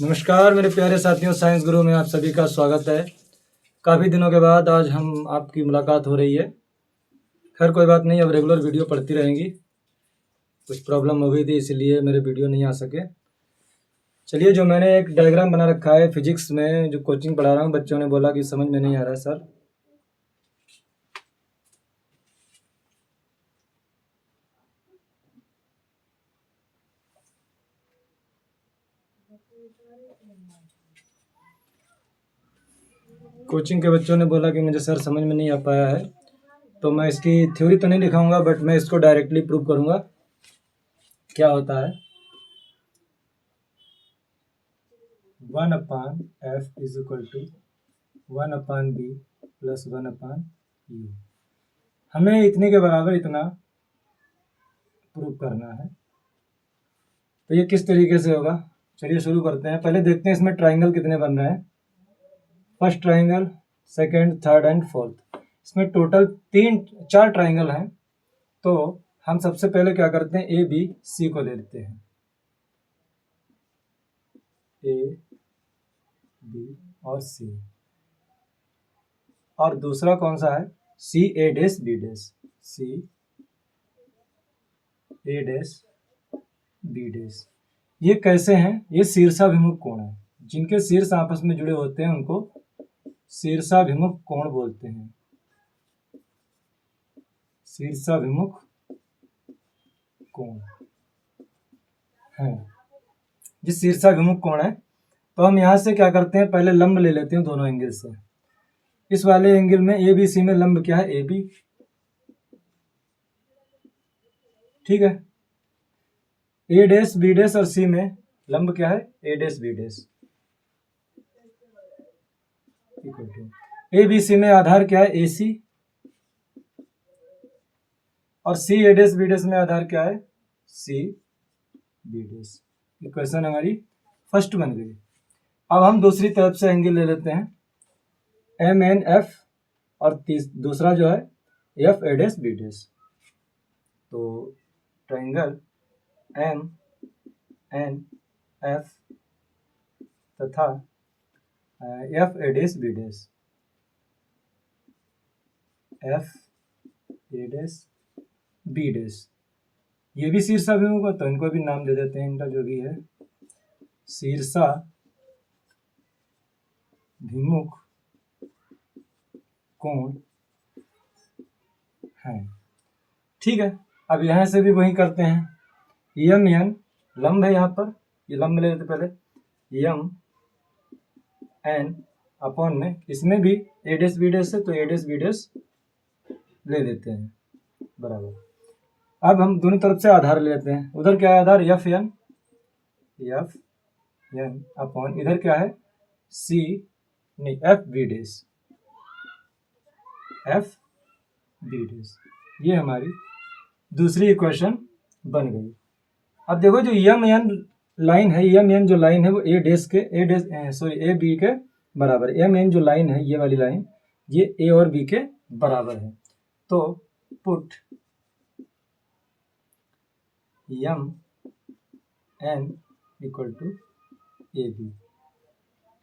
नमस्कार मेरे प्यारे साथियों, साइंस गुरु में आप सभी का स्वागत है। काफ़ी दिनों के बाद आज हम आपकी मुलाकात हो रही है। खैर कोई बात नहीं, अब रेगुलर वीडियो पढ़ती रहेंगी। कुछ प्रॉब्लम हो गई थी इसलिए मेरे वीडियो नहीं आ सके। चलिए, जो मैंने एक डायग्राम बना रखा है फिजिक्स में, जो कोचिंग पढ़ा रहा हूँ, बच्चों ने बोला कि समझ में नहीं आ रहा है सर। कोचिंग के बच्चों ने बोला कि मुझे सर समझ में नहीं आ पाया है, तो मैं इसकी थ्योरी तो नहीं दिखाऊंगा, बट मैं इसको डायरेक्टली प्रूव करूंगा क्या होता है। 1/f is equal to 1/b plus 1/u। हमें इतने के बराबर इतना प्रूव करना है। तो ये किस तरीके से होगा, चलिए शुरू करते हैं। पहले देखते हैं इसमें ट्राइंगल कितने बन रहे हैं। First triangle, second, third and fourth. इसमें टोटल 4 ट्राइंगल हैं। तो हम सबसे पहले क्या करते हैं, ए बी सी को ले लेते हैं। ए बी और सी। और दूसरा कौन सा है, सी A dash B dash. C A dash B dash. ये कैसे हैं, ये शीर्षाभिमुख कोण है। जिनके शीर्ष आपस में जुड़े होते हैं उनको शीर्षाभिमुख कोण बोलते हैं। शीर्षाभिमुख कोण है। जिस शीर्षाभिमुख कोण है, तो हम यहाँ से क्या करते हैं, पहले लंब ले लेते हैं दोनों एंगल से। इस वाले एंगल में ए बी सी में लंब क्या है, ए बी। ठीक है। ए डैश बी डैश और सी में लंब क्या है, A dash B dash. Equal to A B C में आधार क्या है, ए सी। और C A dash B dash में आधार क्या है, सी बी डैश। इक्वेशन हमारी फर्स्ट बन गई। अब हम दूसरी तरफ से एंगल ले लेते हैं, एम एन एफ और दूसरा जो है F A dash B dash. तो ट्राइंगल एम एन एफ तथा F A dash B dash, F A dash B dash, ये भी शीर्षाभिमुख है, तो इनको भी नाम दे देते हैं। इनका जो भी है शीर्षाभिमुख कोण है। ठीक है। अब यहाँ से भी वही करते हैं। यम एन लंब है, यहाँ पर ये लंब ले लेते पहले, यम एन अपॉन में, इसमें भी ए डैश बी डैश है तो ए डैश बी डैश ले लेते हैं बराबर। अब हम दोनों तरफ से आधार ले लेते हैं। उधर क्या है आधार, एफ एन अपॉन, इधर क्या है सी नहीं F B dash, F B dash. ये हमारी दूसरी इक्वेशन बन गई। अब देखो जो यम एन लाइन है, यम एन जो लाइन है वो ए डैश के ए बी के बराबर। एम एन जो लाइन है, ये वाली लाइन, ये ए और बी के बराबर है। तो put M N equal to A B.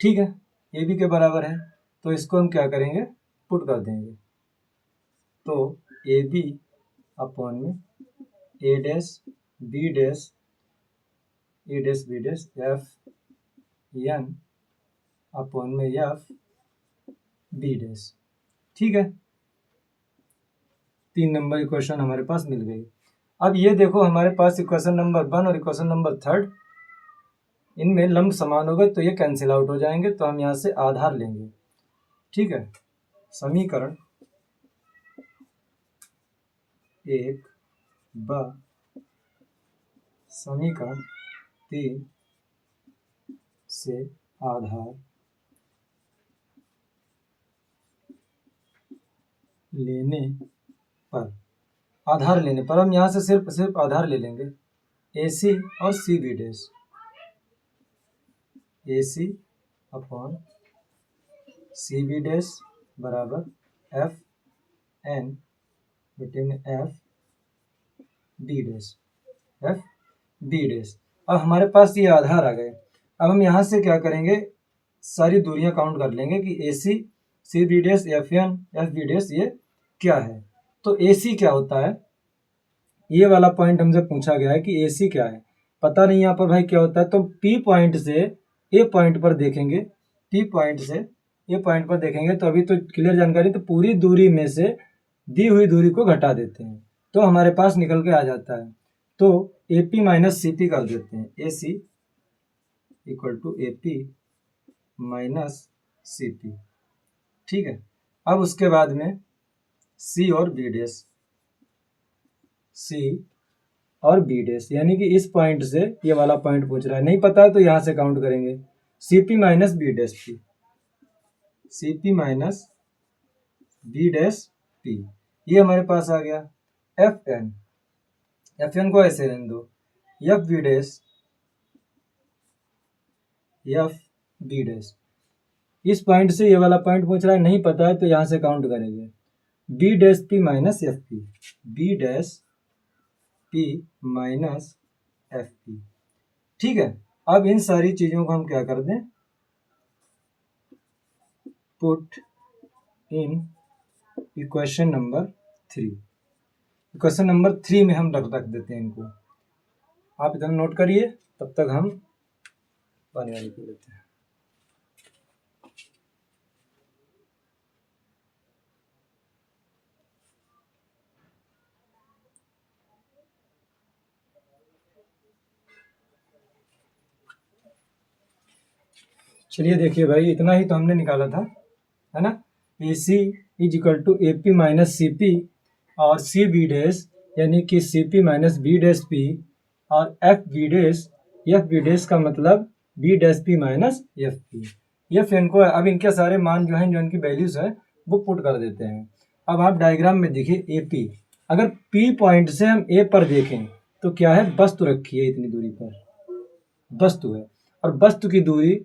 ठीक है, ए बी के बराबर है, तो इसको हम क्या करेंगे, पुट कर देंगे। तो ए बी अपॉन में A dash B dash, A dash B dash, F N upon में एफ बी डैश। ठीक है, 3 नंबर इक्वेशन हमारे पास मिल गई। अब ये देखो हमारे पास इक्वेशन नंबर 1 और इक्वेशन नंबर 3, इनमें लंब समान हो गए तो ये कैंसिल आउट हो जाएंगे, तो हम यहाँ से आधार लेंगे। ठीक है, समीकरण 1 ब समीकरण 3 से आधार लेने पर, आधार लेने पर हम यहाँ से सिर्फ आधार ले लेंगे, ए सी और C B dash. A C upon C B dash बराबर एफ एन बटे में F B dash, F B dash. अब हमारे पास ये आधार आ गए। अब हम यहाँ से क्या करेंगे, सारी दूरियां काउंट कर लेंगे कि A C, C B dash, F N, F B dash ये क्या है। तो ए सी क्या होता है, ये वाला पॉइंट हमसे पूछा गया है कि ए सी क्या है, पता नहीं यहाँ पर भाई क्या होता है। तो पी पॉइंट से ए पॉइंट पर देखेंगे, पी पॉइंट से ए पॉइंट पर देखेंगे तो अभी तो क्लियर जानकारी, तो पूरी दूरी में से दी हुई दूरी को घटा देते हैं तो हमारे पास निकल के आ जाता है। तो A P minus C P कर देते हैं, A C equal to A P minus C P. ठीक है, अब उसके बाद में सी और बी डैश, सी और बी डैश, यानी कि इस पॉइंट से ये वाला पॉइंट पूछ रहा है, नहीं पता है तो यहाँ से काउंट करेंगे, C P minus B dash P, C P minus B dash P, ये हमारे पास आ गया। एफ एन, एफ एन को ऐसे रहने दो, F B dash, F B dash, इस पॉइंट से ये वाला पॉइंट पूछ रहा है, नहीं पता है तो यहाँ से काउंट करेंगे, B dash P minus F P, B dash P minus F P. ठीक है, अब इन सारी चीज़ों को हम क्या कर दें, put in equation number 3, equation number 3 में हम रख देते हैं इनको। आप इधर नोट करिए, तब तक हम पानी वाली पी लेते हैं। चलिए देखिए भाई, इतना ही तो हमने निकाला था, है ना। A C is equal to A P minus C P और सी बी डैश यानी कि C P minus B dash P और F B dash, F B dash का मतलब B dash P minus F P. F N को अब इनके सारे मान जो हैं, जो इनकी वैल्यूज है वो पुट कर देते हैं। अब आप डायग्राम में देखिए ए पी, अगर पी पॉइंट से हम ए पर देखें तो क्या है, वस्तु रखी है, इतनी दूरी पर वस्तु है, और वस्तु की दूरी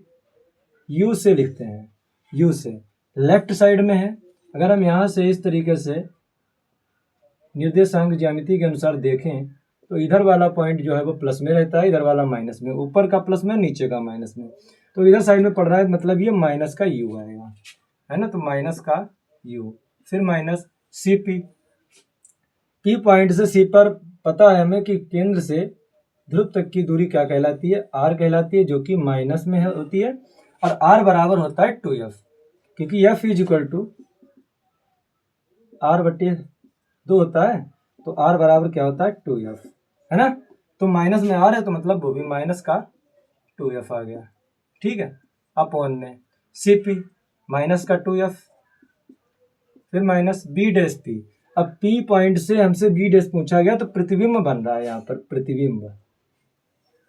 यू से लिखते हैं, यू से लेफ्ट साइड में है। अगर हम यहाँ से इस तरीके से निर्देशांक ज्यामिति के अनुसार देखें तो इधर वाला पॉइंट जो है वो प्लस में रहता है, इधर वाला माइनस में, ऊपर का प्लस में, नीचे का माइनस में, तो इधर साइड में पड़ रहा है, मतलब ये माइनस का यू आएगा, है ना। तो माइनस का यू, फिर minus C P, P point से सी पर पता है हमें कि केंद्र से ध्रुव तक की दूरी क्या कहलाती है, आर कहलाती है, जो कि माइनस में होती है, और आर बराबर होता है 2f, क्योंकि f is equal to R बटे 2 होता है, तो आर बराबर क्या होता है 2f, है ना। तो माइनस में आर है तो मतलब वो भी माइनस का 2f आ गया। ठीक है, अपॉन में सी पी माइनस का 2f, फिर माइनस बी डैश पी। अब पी पॉइंट से हमसे बी डैश पूछा गया तो प्रतिबिंब बन रहा है यहाँ पर, प्रतिबिंब,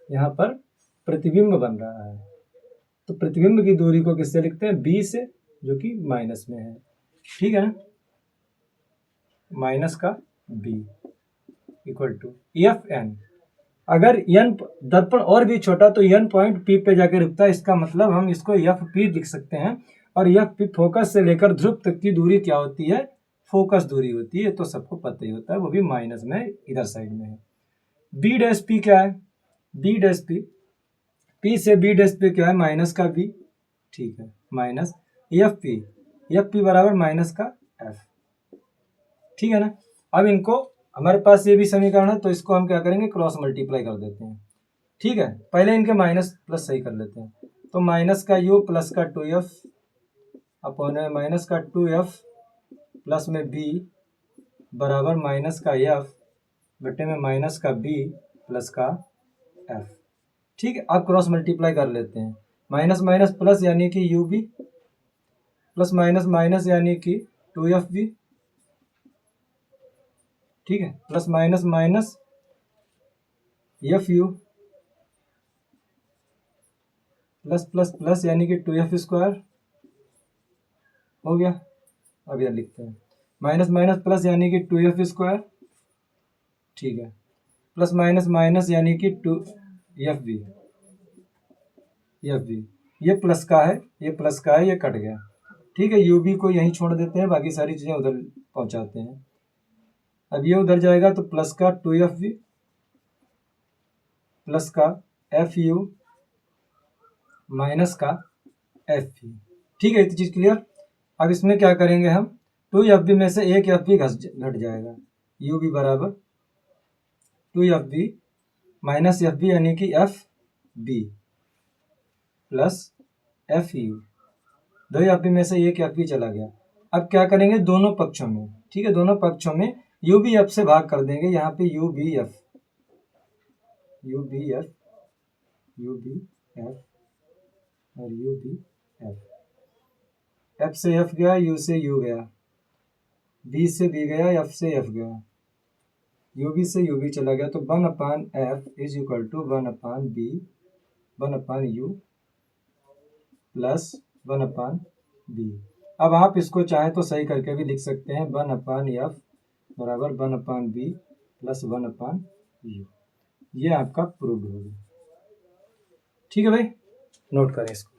यहाँ पर प्रतिबिंब बन रहा है, तो प्रतिबिंब की दूरी को किससे लिखते हैं, बी से, जो कि माइनस में है। ठीक है ना, माइनस का B equal to F N. अगर एन दर्पण और भी छोटा तो एन पॉइंट पी पे जाके रुकता है, इसका मतलब हम इसको एफ पी लिख सकते हैं, और एफ पी फोकस से लेकर ध्रुव तक की दूरी क्या होती है, फोकस दूरी होती है, तो सबको पता ही होता है, वो भी माइनस में इधर साइड में है। बी डैश पी क्या है, बी डैश पी, पी से बी डैश पे क्या है, माइनस का बी, ठीक है, माइनस एफ पी बराबर माइनस का एफ। ठीक है ना। अब इनको, हमारे पास ये भी समीकरण है तो इसको हम क्या करेंगे, क्रॉस मल्टीप्लाई कर देते हैं। ठीक है, पहले इनके माइनस प्लस सही कर लेते हैं, तो माइनस का यू प्लस का 2f अपॉन माइनस का 2f प्लस में b बराबर माइनस का f बटे में माइनस का b प्लस का f। ठीक है, अब क्रॉस मल्टीप्लाई कर लेते हैं, माइनस माइनस प्लस यानी कि U B plus minus minus यानी कि 2f बी। ठीक है, plus minus minus F U plus plus plus यानी कि 2f स्क्वायर हो गया। अब यह लिखते हैं माइनस माइनस प्लस यानी कि 2f स्क्वायर, ठीक है, प्लस माइनस माइनस यानी कि 2f बी, एफ बी, ये प्लस का है, ये प्लस का है, ये कट गया। ठीक है, यू बी को यहीं छोड़ देते हैं, बाकी सारी चीज़ें उधर पहुंचाते हैं। अब ये उधर जाएगा तो प्लस का 2f बी प्लस का एफ यू माइनस का एफ भी। ठीक है, इतनी चीज़ क्लियर। अब इसमें क्या करेंगे हम, 2FB में से एक एफ भी घट जाएगा, यू बी बराबर 2FB माइनस एफ बी यानी कि F B plus F U. दो एफ बी में से एक एफ बी चला गया। अब क्या करेंगे दोनों पक्षों में, ठीक है, दोनों पक्षों में यू बी एफ से भाग कर देंगे। यहाँ पे U B F U B F U B F और यू बी एफ। एफ से एफ गया, यू से यू गया, बी से बी गया, एफ से एफ गया, यू बी से यू बी चला गया। तो 1/f is equal to 1/b 1/u plus 1/b। अब आप इसको चाहे तो सही करके भी लिख सकते हैं, 1/f बराबर 1/b प्लस 1/u। ये आपका प्रूव्ड हो गया। ठीक है भाई, नोट करें इसको।